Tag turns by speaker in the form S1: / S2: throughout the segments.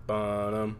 S1: Ba-dum.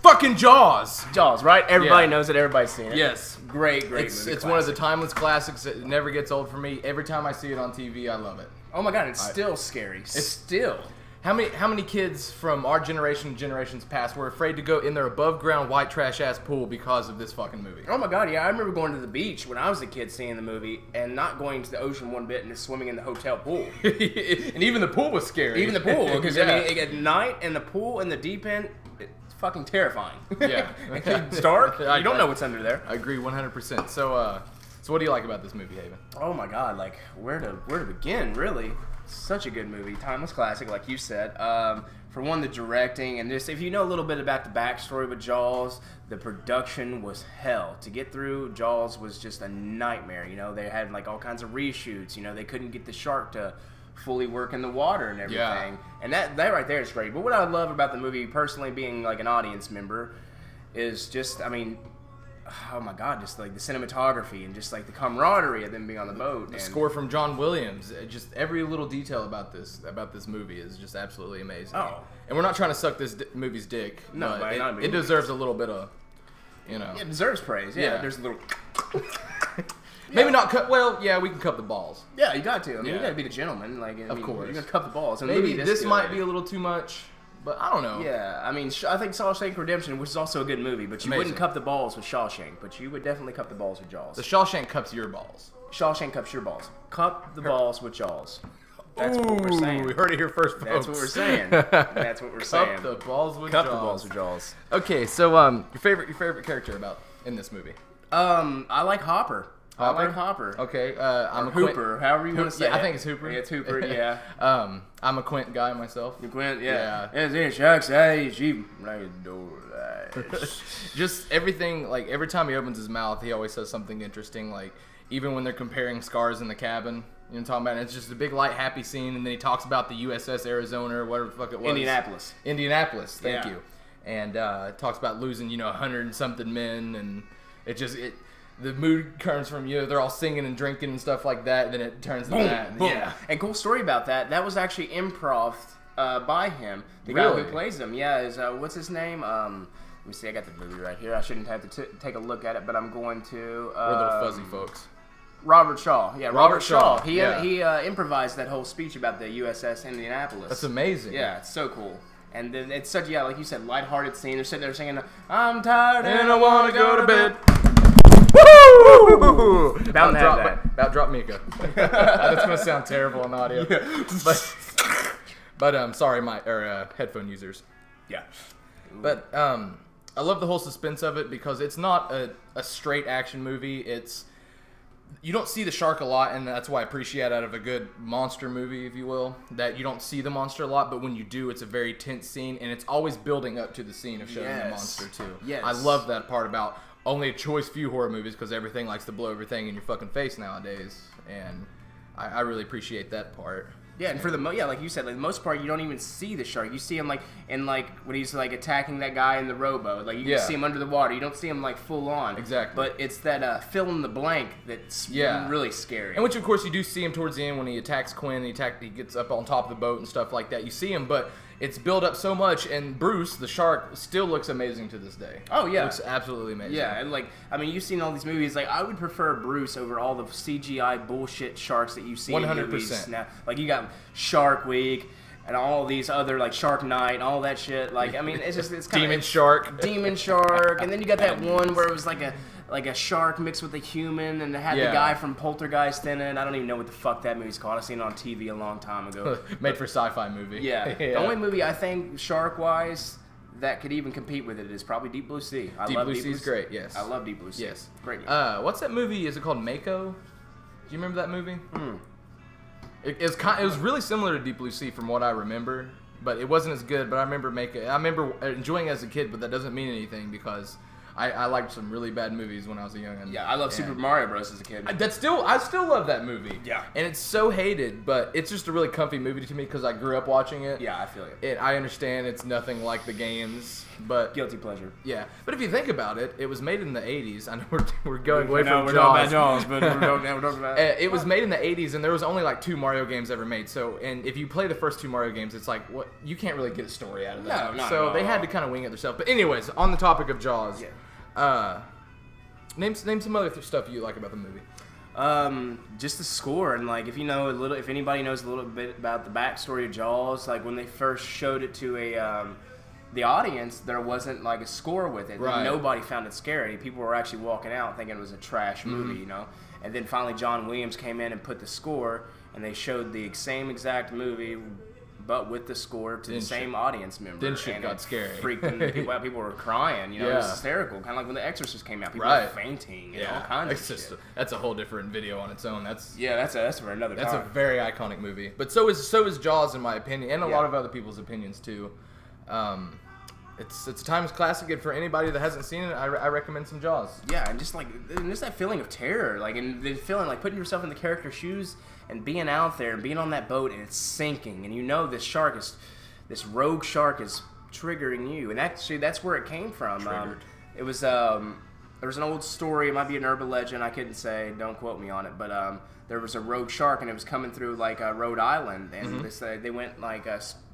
S1: Fucking Jaws.
S2: Jaws, right? Everybody knows it. Everybody's seen it.
S1: Yes.
S2: Great movie.
S1: It's one of the timeless classics. It never gets old for me. Every time I see it on TV, I love it.
S2: Oh my god, it's still scary. It's still.
S1: How many kids from our generation and generations past were afraid to go in their above ground white trash ass pool because of this fucking movie?
S2: Oh my god, yeah. I remember going to the beach when I was a kid seeing the movie and not going to the ocean one bit and just swimming in the hotel pool.
S1: And even the pool was scary.
S2: Even the pool, because I mean, at night in the pool in the deep end, it's fucking terrifying.
S1: Yeah.
S2: It's dark. You don't know what's under there.
S1: I agree 100%. So what do you like about this movie, Haven?
S2: Oh my god, like where to begin, really? Such a good movie, timeless classic, like you said. For one, the directing, and just if you know a little bit about the backstory with Jaws, the production was hell. To get through Jaws was just a nightmare. You know, they had like all kinds of reshoots. You know, they couldn't get the shark to fully work in the water and everything.
S1: Yeah.
S2: And that right there is great. But what I love about the movie, personally, being like an audience member, is just, I mean, oh my god, just like the cinematography and just like the camaraderie of them being on the boat.
S1: The score from John Williams, just every little detail about this movie is just absolutely amazing.
S2: Oh.
S1: And we're not trying to suck this movie's dick.
S2: No,
S1: but it deserves a little bit of, you know.
S2: It deserves praise. Yeah. There's a little.
S1: Maybe not cut. Well, yeah, we can cup the balls.
S2: Yeah, you got to. I mean, you got to be the gentleman. Like,
S1: of course,
S2: you're gonna cup the balls. And
S1: maybe this might be a little too much. But I don't know.
S2: Yeah, I mean, I think Shawshank Redemption, which is also a good movie, but you wouldn't cup the balls with Shawshank, but you would definitely cup the balls with Jaws.
S1: The Shawshank cups your balls.
S2: Shawshank cups your balls. Cup the balls with Jaws. That's what we're saying.
S1: We heard it here first, folks.
S2: That's what we're saying. That's what we're saying.
S1: Cup the balls with Jaws.
S2: Cup the balls with Jaws.
S1: Okay, so your favorite character in this movie?
S2: I like Hopper. I like Hopper.
S1: Okay, I'm a
S2: Hooper, however you want to say it.
S1: I think it's Hooper.
S2: Yeah, it's Hooper, yeah.
S1: I'm a Quint guy myself.
S2: You Quint, yeah. It's sharks, she
S1: just everything, like every time he opens his mouth, he always says something interesting, like even when they're comparing scars in the cabin. You know what I'm talking about? And it's just a big, light, happy scene, and then he talks about the USS Arizona or whatever the fuck it was. Indianapolis, thank you. And talks about losing, 100 and something men, and the mood turns from, they're all singing and drinking and stuff like that, and then it turns to that. And,
S2: yeah. And cool story about that. That was actually improv by him. The guy who plays him. Yeah, is what's his name? Let me see. I got the movie right here. I shouldn't have to take a look at it, but I'm going to.
S1: We're little fuzzy folks.
S2: Robert Shaw. Yeah, Robert Shaw. He
S1: improvised
S2: that whole speech about the USS Indianapolis.
S1: That's amazing.
S2: Yeah, it's so cool. And then it's such, like you said, lighthearted scene. They're sitting there singing, "I'm tired and I want to go to bed."
S1: Woo! About drop Mika. That's gonna sound terrible on audio. Yeah. But sorry, headphone users.
S2: Yeah.
S1: But I love the whole suspense of it because it's not a straight action movie. You don't see the shark a lot, and that's why I appreciate out of a good monster movie, if you will, that you don't see the monster a lot, but when you do, it's a very tense scene, and it's always building up to the scene of showing the monster, too.
S2: Yes.
S1: I love that part about only a choice few horror movies because everything likes to blow everything in your fucking face nowadays, and I really appreciate that part.
S2: Yeah, and for like you said, like the most part, you don't even see the shark. You see him when he's like attacking that guy in the rowboat. Like you can see him under the water. You don't see him like full on.
S1: Exactly.
S2: But it's that fill in the blank that's really scary.
S1: And which of course you do see him towards the end when he attacks Quinn. He gets up on top of the boat and stuff like that. You see him, but it's built up so much, and Bruce, the shark, still looks amazing to this day.
S2: Oh, yeah.
S1: Looks absolutely amazing.
S2: Yeah, and you've seen all these movies. Like, I would prefer Bruce over all the CGI bullshit sharks that you see 100%. In movies now. Like, you got Shark Week and all these other, like, Shark Night and all that shit. Like, I mean, it's kind of...
S1: Demon Shark.
S2: And then you got that one where it was like a shark mixed with a human, and it had the guy from Poltergeist in it. I don't even know what the fuck that movie's called. I seen it on TV a long time ago.
S1: Made for sci-fi movie.
S2: Yeah. The only movie I think shark-wise that could even compete with it is probably Deep Blue Sea.
S1: Deep Blue Sea is great, yes.
S2: I love Deep Blue Sea.
S1: Yes.
S2: Great movie.
S1: What's that movie? Is it called Mako? Do you remember that movie? It was really similar to Deep Blue Sea from what I remember, but it wasn't as good. But I remember enjoying it as a kid, but that doesn't mean anything because I liked some really bad movies when I was a youngin'.
S2: Yeah, I love Super Mario Bros. As a kid.
S1: I still love that movie.
S2: Yeah.
S1: And it's so hated, but it's just a really comfy movie to me because I grew up watching it.
S2: Yeah, I feel it.
S1: I understand it's nothing like the games, but
S2: Guilty pleasure.
S1: yeah. But if you think about it, it was made in the 80s. I know we're going away
S2: No,
S1: from
S2: we're
S1: Jaws.
S2: talking about Jaws, but we're talking about
S1: It was made in the 80s, and there was only like 2 Mario games ever made. So, and if you play the first 2 Mario games, it's like what you can't really get a story out of that.
S2: No, not
S1: so
S2: at
S1: they
S2: all.
S1: had to kind of wing it themselves. But anyways, on the topic of Jaws, name some other stuff you like about the movie.
S2: Just the score, and like if anybody knows a little bit about the backstory of Jaws, like when they first showed it to the audience, there wasn't like a score with it.
S1: Right.
S2: Nobody found it scary. People were actually walking out thinking it was a trash movie, you know. And then finally John Williams came in and put the score, and they showed the same exact movie, but with the score to the same audience member.
S1: Then shit
S2: and
S1: got
S2: it
S1: scary.
S2: Freaking people out. People were crying. You know, it was
S1: Yeah.
S2: hysterical. Kind of like when The Exorcist came out. People
S1: Right.
S2: were fainting and
S1: Yeah,
S2: all kinds
S1: it's
S2: of
S1: just
S2: shit.
S1: that's a whole different video on its own. That's
S2: That's for another
S1: That's
S2: time.
S1: a very iconic movie. But so is Jaws in my opinion, and a
S2: Yeah.
S1: lot of other people's opinions too. It's a timeless classic, and for anybody that hasn't seen it, I recommend some Jaws.
S2: Yeah, and just that feeling of terror, like, and the feeling like putting yourself in the character's shoes and being out there and being on that boat and it's sinking, and you know this rogue shark is triggering you, and actually that's where it came from.
S1: Triggered.
S2: It was there was an old story, it might be an urban legend, I couldn't say, don't quote me on it, but there was a rogue shark and it was coming through like Rhode Island, and they went like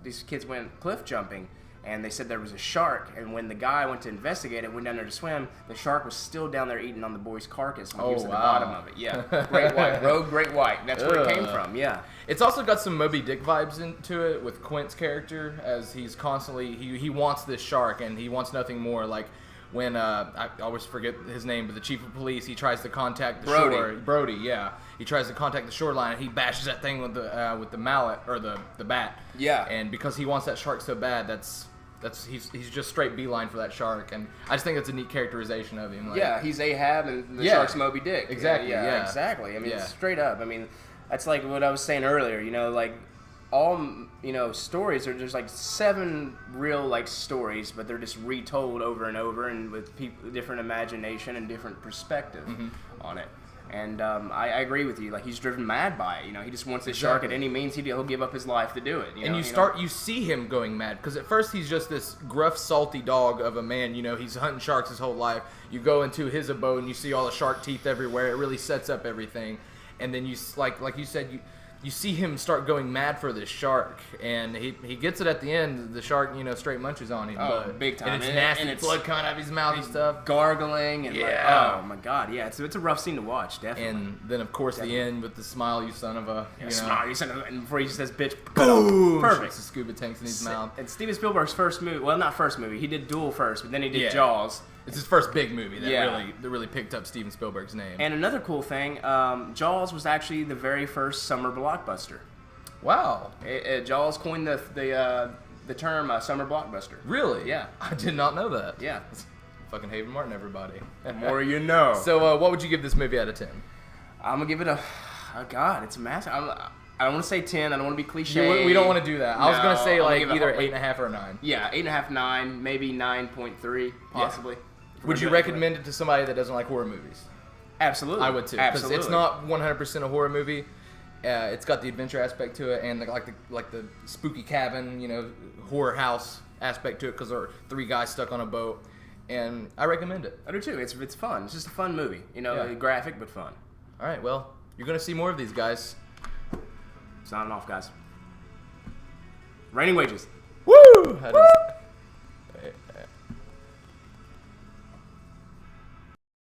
S2: these kids went cliff jumping. And they said there was a shark, and when the guy went to investigate it, went down there to swim, the shark was still down there eating on the boy's carcass when he was at the bottom of it. Yeah, great white, rogue great white. That's where it came from. Yeah,
S1: It's also got some Moby Dick vibes into it with Quint's character, as he's constantly he wants this shark and he wants nothing more. Like when I always forget his name, but the chief of police, he tries to contact the shore. Brody, yeah, he tries to contact the shoreline and he bashes that thing with the mallet or the bat.
S2: Yeah.
S1: And because he wants that shark so bad, he's just straight beeline for that shark, and I just think it's a neat characterization of him. Like,
S2: yeah, he's Ahab and the shark's Moby Dick.
S1: Exactly. Yeah.
S2: Exactly. I mean,
S1: Yeah.
S2: straight up. I mean, that's like what I was saying earlier. You know, like all stories are just like 7 real like stories, but they're just retold over and over, and with different imagination and different perspective on it. And I agree with you. Like, he's driven mad by it. You know, he just wants this shark at any means. He'll give up his life to do it.
S1: You see him going mad, because at first he's just this gruff, salty dog of a man. You know, he's hunting sharks his whole life. You go into his abode and you see all the shark teeth everywhere. It really sets up everything. And then you like you said, you see him start going mad for this shark, and he gets it at the end. The shark, straight munches on him.
S2: Oh, big time.
S1: And it's nasty. And it's blood coming out of his mouth and stuff.
S2: Gargling and
S1: Yeah.
S2: oh my god, yeah. It's a rough scene to watch, definitely.
S1: And then of course the end with the smile, you son of a.
S2: Smile, you son of a, and before he just says bitch,
S1: Boom!
S2: perfect.
S1: Shoots the scuba tanks in his mouth.
S2: And Steven Spielberg's first movie, well, not first movie, he did Duel first, but then he did
S1: Yeah.
S2: Jaws.
S1: It's his first big movie that really picked up Steven Spielberg's name.
S2: And another cool thing, Jaws was actually the very first summer blockbuster.
S1: Wow.
S2: Jaws coined the term summer blockbuster.
S1: Really?
S2: Yeah.
S1: I did not know that.
S2: Yeah.
S1: Fucking Haven Martin, everybody.
S2: The more you know.
S1: So, what would you give this movie out of 10?
S2: I'm gonna give it God, it's massive. I don't want to say 10. I don't want to be cliche.
S1: We don't want to do that. I was going to say
S2: I'm gonna
S1: like
S2: give it
S1: either
S2: a-
S1: 8.5 or 9.
S2: Yeah, 8.5, 9, maybe 9.3, possibly.
S1: Would you recommend it to somebody that doesn't like horror movies?
S2: Absolutely.
S1: I would too. Because
S2: Absolutely.
S1: it's not 100% a horror movie. It's got the adventure aspect to it, and like the spooky cabin, horror house aspect to it, because there are 3 guys stuck on a boat. And I recommend it.
S2: I do too. It's fun. It's just a fun movie.
S1: Yeah.
S2: Graphic but fun.
S1: All right, well, you're going to see more of these guys.
S2: Signing off, guys. Raining wages.
S1: Woo!